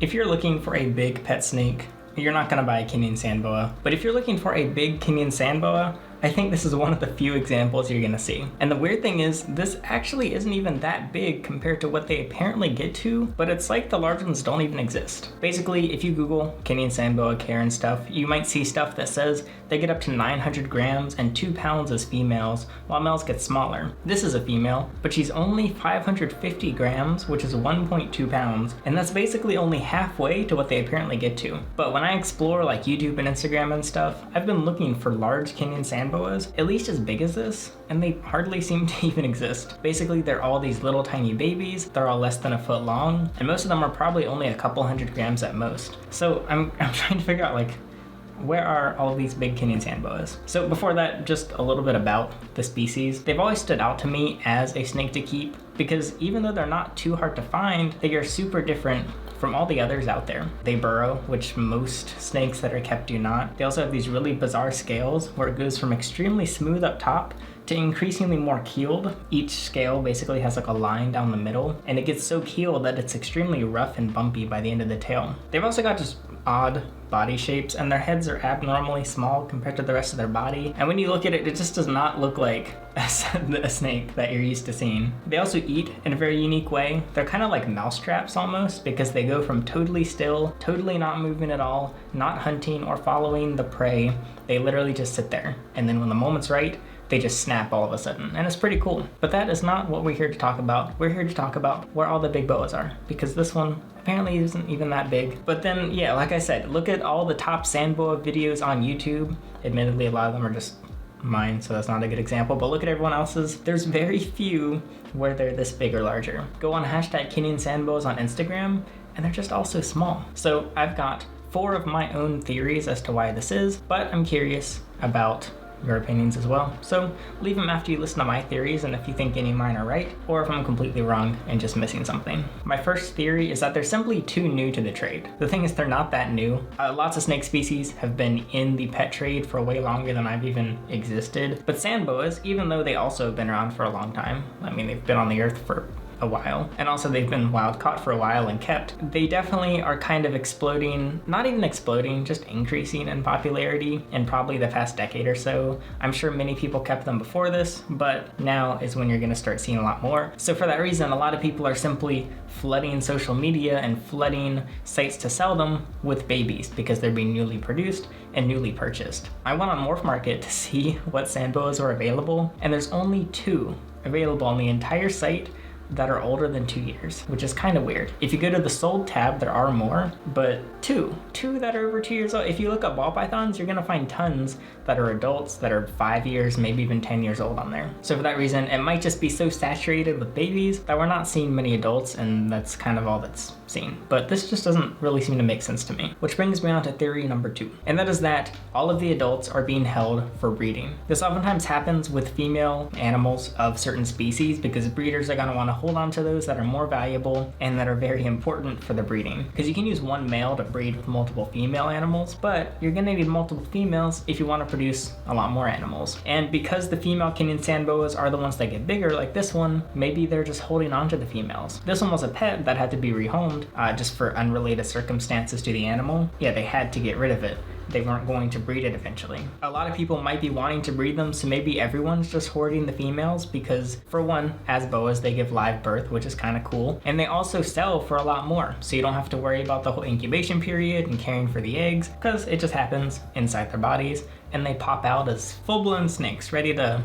If you're looking for a big pet snake, you're not gonna buy a Kenyan Sand Boa. But if you're looking for a big Kenyan Sand Boa, I think this is one of the few examples you're gonna see. And the weird thing is, this actually isn't even that big compared to what they apparently get to, but it's like the large ones don't even exist. Basically, if you Google Kenyan Sand Boa care and stuff, you might see stuff that says they get up to 900 grams and 2 pounds as females, while males get smaller. This is a female, but she's only 550 grams, which is 1.2 pounds, and that's basically only halfway to what they apparently get to. But when I explore like YouTube and Instagram and stuff, I've been looking for large Kenyan Sand Boas, at least as big as this, and they hardly seem to even exist. Basically, they're all these little tiny babies, they're all less than a foot long, and most of them are probably only a couple hundred grams at most. So I'm trying to figure out like, where are all these big Kenyan Sand Boas? So before that, just a little bit about the species. They've always stood out to me as a snake to keep because even though they're not too hard to find, they are super different from all the others out there. They burrow, which most snakes that are kept do not. They also have these really bizarre scales where it goes from extremely smooth up top to increasingly more keeled. Each scale basically has like a line down the middle, and it gets so keeled that it's extremely rough and bumpy by the end of the tail. They've also got just odd body shapes, and their heads are abnormally small compared to the rest of their body. And when you look at it, it just does not look like a snake that you're used to seeing. They also eat in a very unique way. They're kind of like mousetraps almost, because they go from totally still, totally not moving at all, not hunting or following the prey. They literally just sit there, and then when the moment's right, they just snap all of a sudden, and it's pretty cool. But that is not what we're here to talk about. We're here to talk about where all the big boas are, because this one apparently isn't even that big. But then, yeah, like I said, look at all the top sand boa videos on YouTube. Admittedly, a lot of them are just mine, so that's not a good example, but look at everyone else's. There's very few where they're this big or larger. Go on hashtag Kenyan Sand Boas on Instagram, and they're just all so small. So I've got 4 of my own theories as to why this is, but I'm curious about your opinions as well. So leave them after you listen to my theories and if you think any of mine are right, or if I'm completely wrong and just missing something. My first theory is that they're simply too new to the trade. The thing is, they're not that new. Lots of snake species have been in the pet trade for way longer than I've even existed. But sand boas, even though they also have been around for a long time, I mean, they've been on the earth for a while, and also they've been wild caught for a while and kept, they definitely are kind of exploding, not even exploding, just increasing in popularity in probably the past decade or so. I'm sure many people kept them before this, but now is when you're gonna start seeing a lot more. So for that reason, a lot of people are simply flooding social media and flooding sites to sell them with babies because they're being newly produced and newly purchased. I went on Morph Market to see what sand boas were available, and there's only 2 available on the entire site that are older than 2 years, which is kind of weird. If you go to the sold tab, there are more, but two that are over 2 years old. If you look up ball pythons, you're gonna find tons that are adults that are 5 years, maybe even 10 years old on there. So for that reason, it might just be so saturated with babies that we're not seeing many adults, and that's kind of all that's seen. But this just doesn't really seem to make sense to me. Which brings me on to theory number 2, and that is that all of the adults are being held for breeding. This oftentimes happens with female animals of certain species because breeders are gonna wanna hold on to those that are more valuable and that are very important for the breeding. Because you can use one male to breed with multiple female animals, but you're gonna need multiple females if you wanna produce a lot more animals. And because the female Kenyan Sand Boas are the ones that get bigger, like this one, maybe they're just holding on to the females. This one was a pet that had to be rehomed just for unrelated circumstances to the animal. Yeah, they had to get rid of it. They weren't going to breed it eventually. A lot of people might be wanting to breed them, so maybe everyone's just hoarding the females because, for one, as boas, they give live birth, which is kind of cool. And they also sell for a lot more, so you don't have to worry about the whole incubation period and caring for the eggs, because it just happens inside their bodies, and they pop out as full-blown snakes, ready to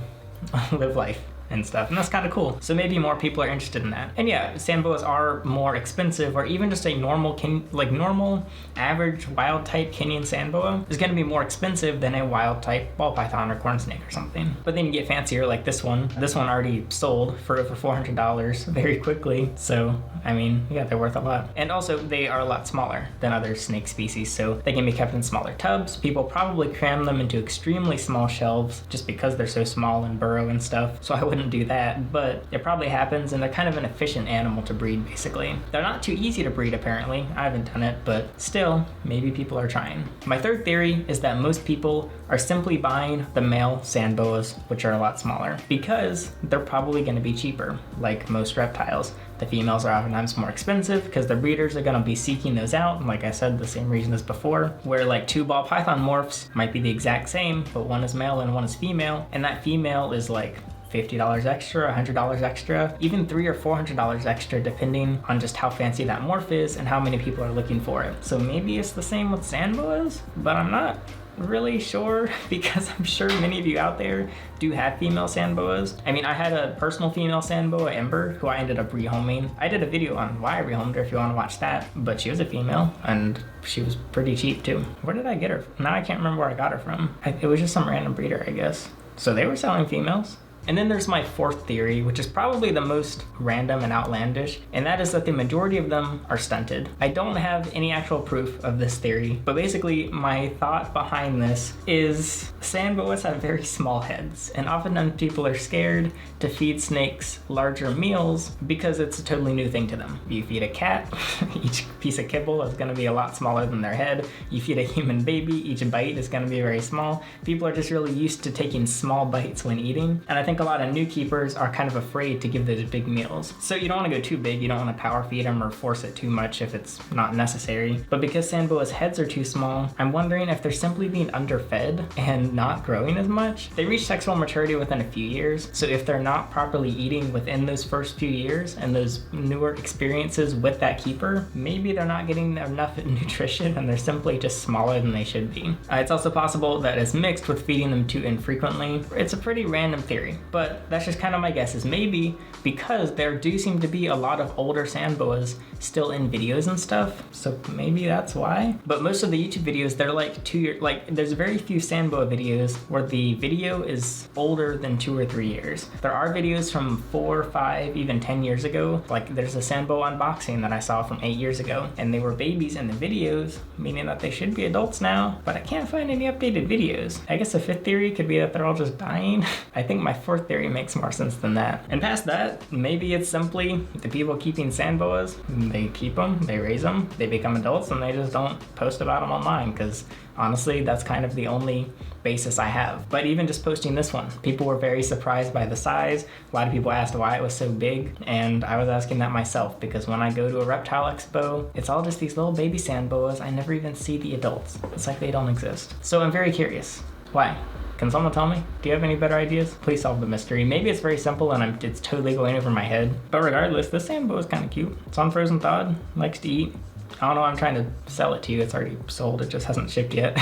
live life and stuff, and that's kind of cool. So maybe more people are interested in that. And yeah, sand boas are more expensive, or even just a normal average wild type Kenyan Sand Boa is going to be more expensive than a wild type ball python or corn snake or something. But then you get fancier, like this one. This one already sold for over $400 very quickly. So I mean, yeah, they're worth a lot. And also they are a lot smaller than other snake species, so they can be kept in smaller tubs. People probably cram them into extremely small shelves just because they're so small and burrow and stuff. So I wouldn't wouldn't do that, but it probably happens, and they're kind of an efficient animal to breed, basically. They're not too easy to breed, apparently. I haven't done it, but still, maybe people are trying. My third theory is that most people are simply buying the male sand boas, which are a lot smaller, because they're probably going to be cheaper, like most reptiles. The females are oftentimes more expensive because the breeders are going to be seeking those out. And like I said, the same reason as before, where like two ball python morphs might be the exact same, but one is male and one is female, and that female is like $50 extra, $100 extra, even $300 or $400 extra, depending on just how fancy that morph is and how many people are looking for it. So maybe it's the same with sand boas, but I'm not really sure, because I'm sure many of you out there do have female sand boas. I mean, I had a personal female sand boa, Ember, who I ended up rehoming. I did a video on why I rehomed her if you want to watch that, but she was a female and she was pretty cheap too. Where did I get her? Now I can't remember where I got her from. It was just some random breeder, I guess. So they were selling females. And then there's my fourth theory, which is probably the most random and outlandish, and that is that the majority of them are stunted. I don't have any actual proof of this theory, but basically my thought behind this is sand boas have very small heads, and oftentimes people are scared to feed snakes larger meals because it's a totally new thing to them. You feed a cat, each piece of kibble is going to be a lot smaller than their head. You feed a human baby, each bite is going to be very small. People are just really used to taking small bites when eating, and I think a lot of new keepers are kind of afraid to give those big meals. So you don't want to go too big, you don't want to power feed them or force it too much if it's not necessary. But because sand boas' heads are too small, I'm wondering if they're simply being underfed and not growing as much. They reach sexual maturity within a few years, so if they're not properly eating within those first few years and those newer experiences with that keeper, maybe they're not getting enough nutrition and they're simply just smaller than they should be. It's also possible that it's mixed with feeding them too infrequently. It's a pretty random theory, but that's just kind of my guess, is maybe because there do seem to be a lot of older sand boas still in videos and stuff, so maybe that's why. But most of the YouTube videos, they're like 2 years, like there's very few sand boa videos where the video is older than 2 or 3 years. There are videos from 4, 5, even 10 years ago. Like there's a sand boa unboxing that I saw from 8 years ago, and they were babies in the videos, meaning that they should be adults now, but I can't find any updated videos. I guess the fifth theory could be that they're all just dying. I think my fourth theory makes more sense than that. And past that, maybe it's simply the people keeping sand boas, they keep them, they raise them, they become adults, and they just don't post about them online, because honestly, that's kind of the only basis I have. But even just posting this one, people were very surprised by the size. A lot of people asked why it was so big, and I was asking that myself, because when I go to a reptile expo, it's all just these little baby sand boas. I never even see the adults. It's like they don't exist. So I'm very curious. Why? Can someone tell me? Do you have any better ideas? Please solve the mystery. Maybe it's very simple and it's totally going over my head. But regardless, this sand boa is kind of cute. It's unfrozen thawed, likes to eat. I don't know why I'm trying to sell it to you. It's already sold, it just hasn't shipped yet.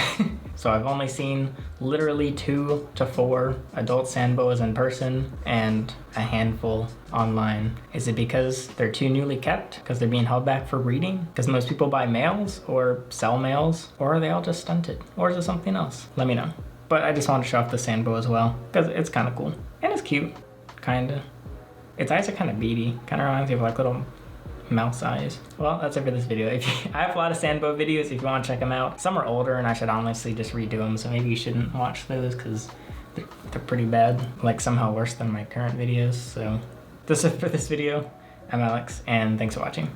So I've only seen literally 2 to 4 adult sand boas in person and a handful online. Is it because they're too newly kept? Because they're being held back for breeding? Because most people buy males or sell males? Or are they all just stunted? Or is it something else? Let me know. But I just wanted to show off the sand boa as well, because it's kind of cool. And it's cute, kinda. Its eyes are kind of beady. Kind of reminds me of like little mouse eyes. Well, that's it for this video. I have a lot of sand boa videos if you want to check them out. Some are older and I should honestly just redo them, so maybe you shouldn't watch those because they're pretty bad. Like somehow worse than my current videos. So that's it for this video. I'm Alex, and thanks for watching.